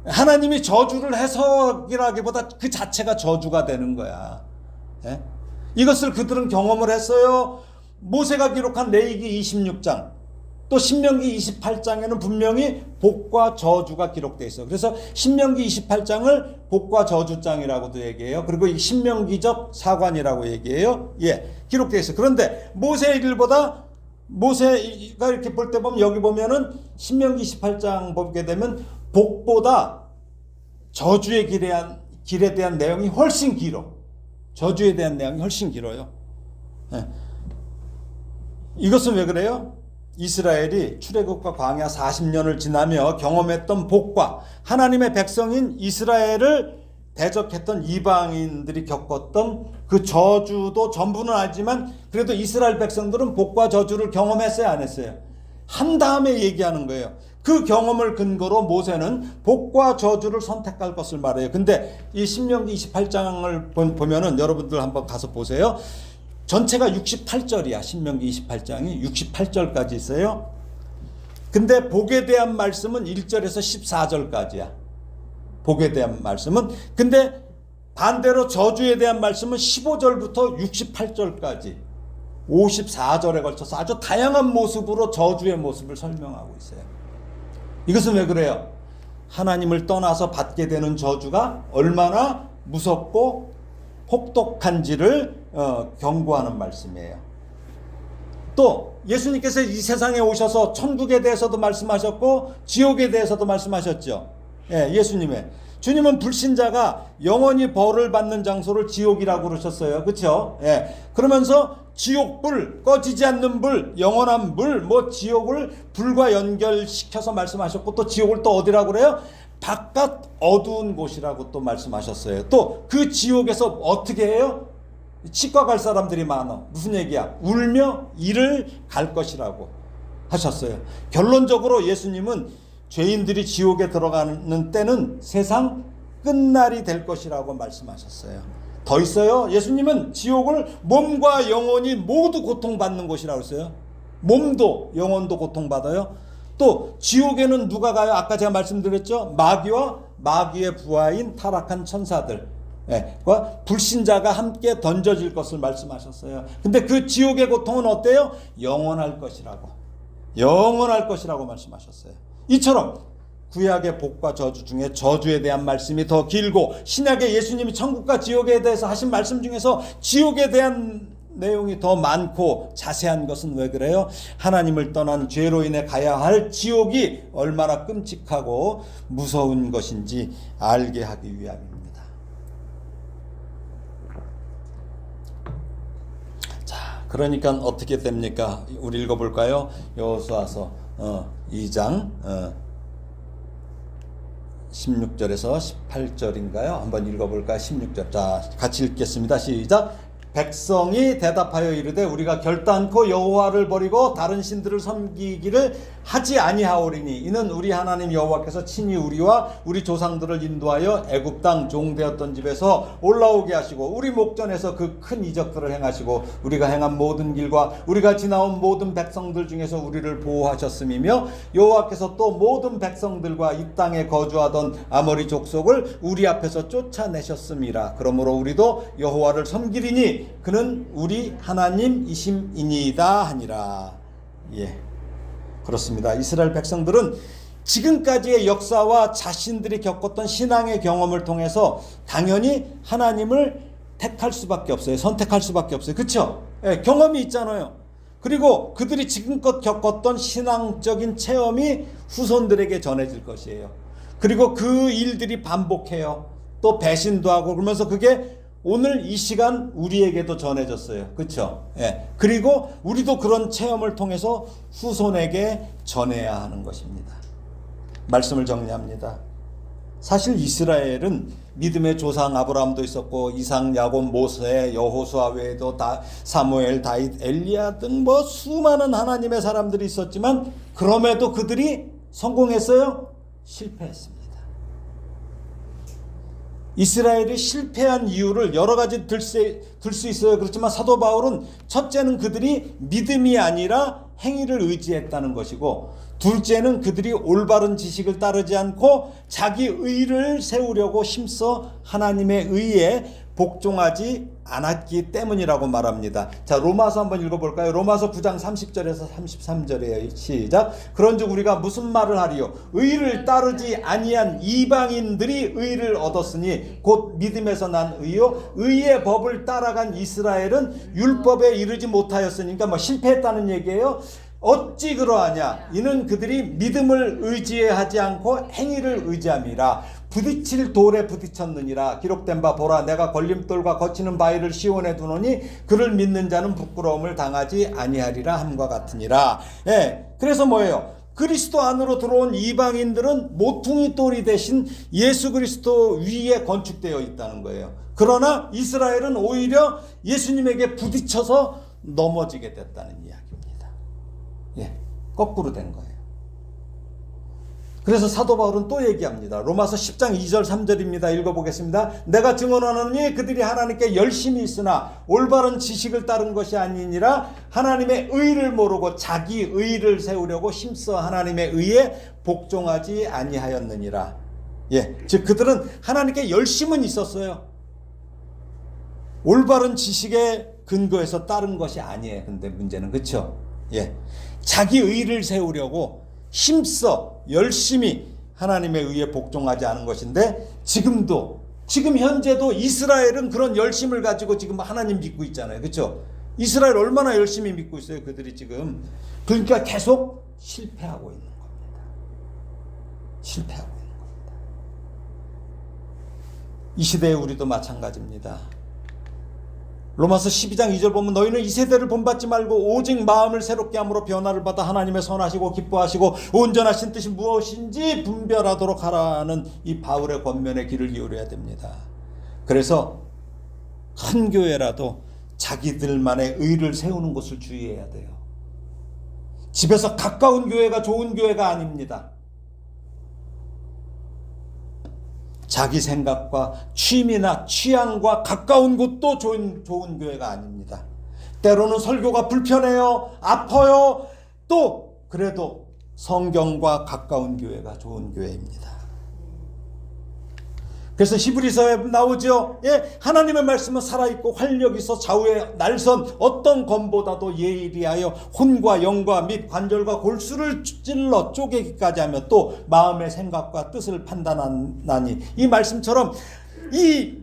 하나님이 저주를 해석이라기보다 그 자체가 저주가 되는 거야. 이것을 그들은 경험을 했어요. 모세가 기록한 레위기 26장 또 신명기 28장에는 분명히 복과 저주가 기록되어 있어요. 그래서 신명기 28장을 복과 저주장이라고도 얘기해요. 그리고 이 신명기적 사관이라고 얘기해요. 기록되어 있어요. 그런데 모세의 길보다 모세가 이렇게 볼 때 보면 여기 보면은 신명기 28장 보게 되면 복보다 저주의 길에 대한 내용이 훨씬 길어. 저주에 대한 내용이 훨씬 길어요. 이것은 왜 그래요? 이스라엘이 출애굽과 광야 40년을 지나며 경험했던 복과 하나님의 백성인 이스라엘을 대적했던 이방인들이 겪었던 그 저주도 전부는 알지만 그래도 이스라엘 백성들은 복과 저주를 경험했어요, 안 했어요? 한 다음에 얘기하는 거예요. 그 경험을 근거로 모세는 복과 저주를 선택할 것을 말해요. 근데 이 신명기 28장을 보면은 여러분들 한번 가서 보세요. 전체가 68절이야. 신명기 28장이 68절까지 있어요. 근데 복에 대한 말씀은 1절에서 14절까지야. 복에 대한 말씀은. 근데 반대로 저주에 대한 말씀은 15절부터 68절까지 54절에 걸쳐서 아주 다양한 모습으로 저주의 모습을 설명하고 있어요. 이것은 왜 그래요? 하나님을 떠나서 받게 되는 저주가 얼마나 무섭고 혹독한지를 경고하는 말씀이에요. 또 예수님께서 이 세상에 오셔서 천국에 대해서도 말씀하셨고 지옥에 대해서도 말씀하셨죠. 예수님의 주님은 불신자가 영원히 벌을 받는 장소를 지옥이라고 그러셨어요. 그렇죠? 그러면서 지옥불, 꺼지지 않는 불, 영원한 불, 지옥을 불과 연결시켜서 말씀하셨고 또 지옥을 또 어디라고 그래요? 바깥 어두운 곳이라고 또 말씀하셨어요. 또 그 지옥에서 어떻게 해요? 치과 갈 사람들이 많아. 무슨 얘기야? 울며 이를 갈 것이라고 하셨어요. 결론적으로 예수님은 죄인들이 지옥에 들어가는 때는 세상 끝날이 될 것이라고 말씀하셨어요. 더 있어요. 예수님은 지옥을 몸과 영혼이 모두 고통받는 곳이라고 했어요. 몸도 영혼도 고통받아요. 또 지옥에는 누가 가요? 아까 제가 말씀드렸죠. 마귀와 마귀의 부하인 타락한 천사들 불신자가 함께 던져질 것을 말씀하셨어요. 근데 그 지옥의 고통은 어때요? 영원할 것이라고 말씀하셨어요. 이처럼 구약의 복과 저주 중에 저주에 대한 말씀이 더 길고 신약의 예수님이 천국과 지옥에 대해서 하신 말씀 중에서 지옥에 대한 내용이 더 많고 자세한 것은 왜 그래요? 하나님을 떠난 죄로 인해 가야 할 지옥이 얼마나 끔찍하고 무서운 것인지 알게 하기 위함입니다. 자, 그러니까 어떻게 됩니까? 우리 읽어볼까요? 여호수아서 2장 16절에서 18절인가요? 한번 읽어볼까요? 16절. 자, 같이 읽겠습니다. 시작. 백성이 대답하여 이르되 우리가 결단코 여호와를 버리고 다른 신들을 섬기기를 하지 아니하오리니 이는 우리 하나님 여호와께서 친히 우리와 우리 조상들을 인도하여 애굽 땅 종되었던 집에서 올라오게 하시고 우리 목전에서 그 큰 이적들을 행하시고 우리가 행한 모든 길과 우리가 지나온 모든 백성들 중에서 우리를 보호하셨음이며 여호와께서 또 모든 백성들과 이 땅에 거주하던 아모리 족속을 우리 앞에서 쫓아내셨음이라. 그러므로 우리도 여호와를 섬기리니 그는 우리 하나님이심이니이다 하니라. 그렇습니다. 이스라엘 백성들은 지금까지의 역사와 자신들이 겪었던 신앙의 경험을 통해서 당연히 하나님을 택할 수밖에 없어요. 선택할 수밖에 없어요. 그렇죠? 경험이 있잖아요. 그리고 그들이 지금껏 겪었던 신앙적인 체험이 후손들에게 전해질 것이에요. 그리고 그 일들이 반복해요. 또 배신도 하고 그러면서 그게 오늘 이 시간 우리에게도 전해졌어요. 그렇죠? 예. 그리고 우리도 그런 체험을 통해서 후손에게 전해야 하는 것입니다. 말씀을 정리합니다. 사실 이스라엘은 믿음의 조상 아브라함도 있었고 이삭, 야곱, 모세, 여호수아 외에도 사무엘, 다윗, 엘리야 등 뭐 수많은 하나님의 사람들이 있었지만 그럼에도 그들이 성공했어요? 실패했습니다. 이스라엘이 실패한 이유를 여러 가지 들 수 있어요. 그렇지만 사도 바울은 첫째는 그들이 믿음이 아니라 행위를 의지했다는 것이고, 둘째는 그들이 올바른 지식을 따르지 않고 자기 의를 세우려고 힘써 하나님의 의에 복종하지 않았기 때문이라고 말합니다. 자, 로마서 한번 읽어볼까요? 로마서 9장 30절에서 33절이에요. 시작. 그런즉 우리가 무슨 말을 하리요? 의를 따르지 아니한 이방인들이 의를 얻었으니 곧 믿음에서 난 의요. 의의 법을 따라간 이스라엘은 율법에 이르지 못하였으니까 뭐 실패했다는 얘기예요. 어찌 그러하냐? 이는 그들이 믿음을 의지하지 않고 행위를 의지함이라. 부딪힐 돌에 부딪혔느니라. 기록된 바 보라, 내가 걸림돌과 거치는 바위를 시온에 두노니 그를 믿는 자는 부끄러움을 당하지 아니하리라 함과 같으니라. 예, 그래서 뭐예요? 그리스도 안으로 들어온 이방인들은 모퉁이 돌이 대신 예수 그리스도 위에 건축되어 있다는 거예요. 그러나 이스라엘은 오히려 예수님에게 부딪혀서 넘어지게 됐다는 이야기입니다. 예, 거꾸로 된 거예요. 그래서 사도 바울은 또 얘기합니다. 로마서 10장 2절 3절입니다. 읽어보겠습니다. 내가 증언하노니 그들이 하나님께 열심히 있으나 올바른 지식을 따른 것이 아니니라. 하나님의 의를 모르고 자기 의를 세우려고 힘써 하나님의 의에 복종하지 아니하였느니라. 예, 즉 그들은 하나님께 열심은 있었어요. 올바른 지식에 근거해서 따른 것이 아니에요. 근데 문제는 그렇죠? 예, 자기 의를 세우려고 힘써 열심히 하나님의 의에 복종하지 않은 것인데, 지금 현재도 이스라엘은 그런 열심을 가지고 지금 하나님 믿고 있잖아요. 그렇죠? 이스라엘 얼마나 열심히 믿고 있어요, 그들이 지금. 그러니까 계속 실패하고 있는 겁니다. 실패하고 있는 겁니다. 이 시대에 우리도 마찬가지입니다. 로마서 12장 2절 보면 너희는 이 세대를 본받지 말고 오직 마음을 새롭게 함으로 변화를 받아 하나님의 선하시고 기뻐하시고 온전하신 뜻이 무엇인지 분별하도록 하라는 이 바울의 권면에 귀를 기울여야 됩니다. 그래서 큰 교회라도 자기들만의 의를 세우는 것을 주의해야 돼요. 집에서 가까운 교회가 좋은 교회가 아닙니다. 자기 생각과 취미나 취향과 가까운 곳도 좋은 교회가 아닙니다. 때로는 설교가 불편해요, 아파요. 또 그래도 성경과 가까운 교회가 좋은 교회입니다. 그래서 히브리서에 나오죠. 예, 하나님의 말씀은 살아있고 활력 있어 좌우에 날선 어떤 검보다도 예리하여 혼과 영과 및 관절과 골수를 찔러 쪼개기까지 하며 또 마음의 생각과 뜻을 판단하나니, 이 말씀처럼 이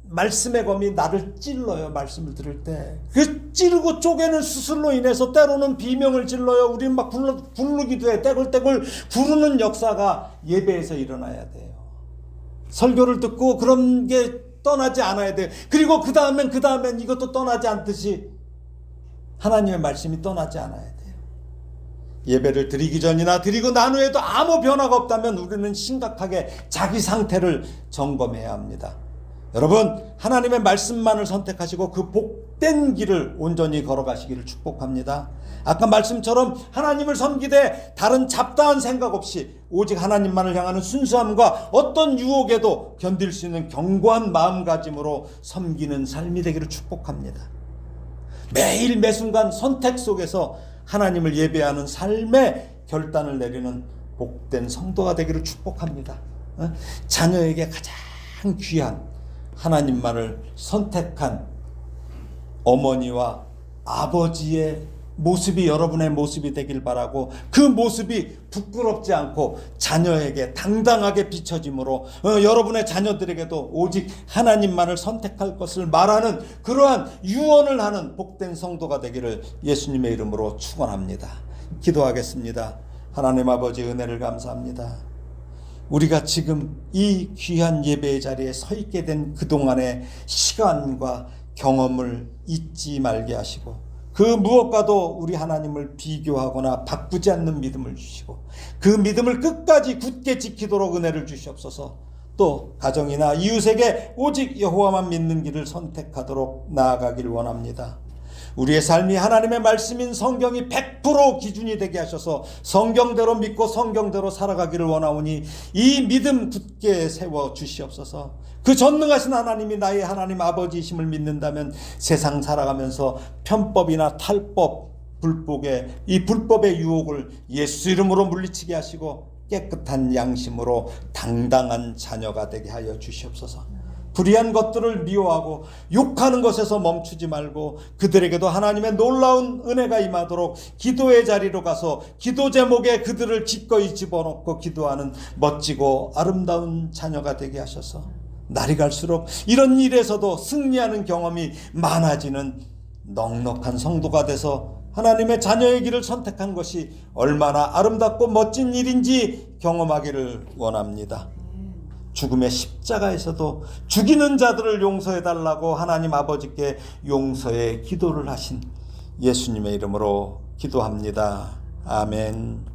말씀의 검이 나를 찔러요. 말씀을 들을 때 그 찌르고 쪼개는 수술로 인해서 때로는 비명을 질러요. 우리는 막 부르기도 해. 떼굴떼굴 구르는 역사가 예배에서 일어나야 돼요. 설교를 듣고 그런 게 떠나지 않아야 돼요. 그리고 그 다음엔 이것도 떠나지 않듯이 하나님의 말씀이 떠나지 않아야 돼요. 예배를 드리기 전이나 드리고 난 후에도 아무 변화가 없다면 우리는 심각하게 자기 상태를 점검해야 합니다. 여러분, 하나님의 말씀만을 선택하시고 그 복된 길을 온전히 걸어가시기를 축복합니다. 아까 말씀처럼 하나님을 섬기되 다른 잡다한 생각 없이 오직 하나님만을 향하는 순수함과 어떤 유혹에도 견딜 수 있는 견고한 마음가짐으로 섬기는 삶이 되기를 축복합니다. 매일 매순간 선택 속에서 하나님을 예배하는 삶의 결단을 내리는 복된 성도가 되기를 축복합니다. 자녀에게 가장 귀한 하나님만을 선택한 어머니와 아버지의 모습이 여러분의 모습이 되길 바라고, 그 모습이 부끄럽지 않고 자녀에게 당당하게 비춰짐으로 여러분의 자녀들에게도 오직 하나님만을 선택할 것을 말하는 그러한 유언을 하는 복된 성도가 되기를 예수님의 이름으로 축원합니다. 기도하겠습니다. 하나님 아버지, 은혜를 감사합니다. 우리가 지금 이 귀한 예배의 자리에 서 있게 된 그동안의 시간과 경험을 잊지 말게 하시고, 그 무엇과도 우리 하나님을 비교하거나 바꾸지 않는 믿음을 주시고, 그 믿음을 끝까지 굳게 지키도록 은혜를 주시옵소서. 또 가정이나 이웃에게 오직 여호와만 믿는 길을 선택하도록 나아가길 원합니다. 우리의 삶이 하나님의 말씀인 성경이 100% 기준이 되게 하셔서 성경대로 믿고 성경대로 살아가기를 원하오니 이 믿음 굳게 세워 주시옵소서. 그 전능하신 하나님이 나의 하나님 아버지이심을 믿는다면 세상 살아가면서 편법이나 탈법, 이 불법의 유혹을 예수 이름으로 물리치게 하시고 깨끗한 양심으로 당당한 자녀가 되게 하여 주시옵소서. 불의한 것들을 미워하고 욕하는 것에서 멈추지 말고 그들에게도 하나님의 놀라운 은혜가 임하도록 기도의 자리로 가서 기도 제목에 그들을 기꺼이 집어넣고 기도하는 멋지고 아름다운 자녀가 되게 하셔서 날이 갈수록 이런 일에서도 승리하는 경험이 많아지는 넉넉한 성도가 돼서 하나님의 자녀의 길을 선택한 것이 얼마나 아름답고 멋진 일인지 경험하기를 원합니다. 죽음의 십자가에서도 죽이는 자들을 용서해달라고 하나님 아버지께 용서의 기도를 하신 예수님의 이름으로 기도합니다. 아멘.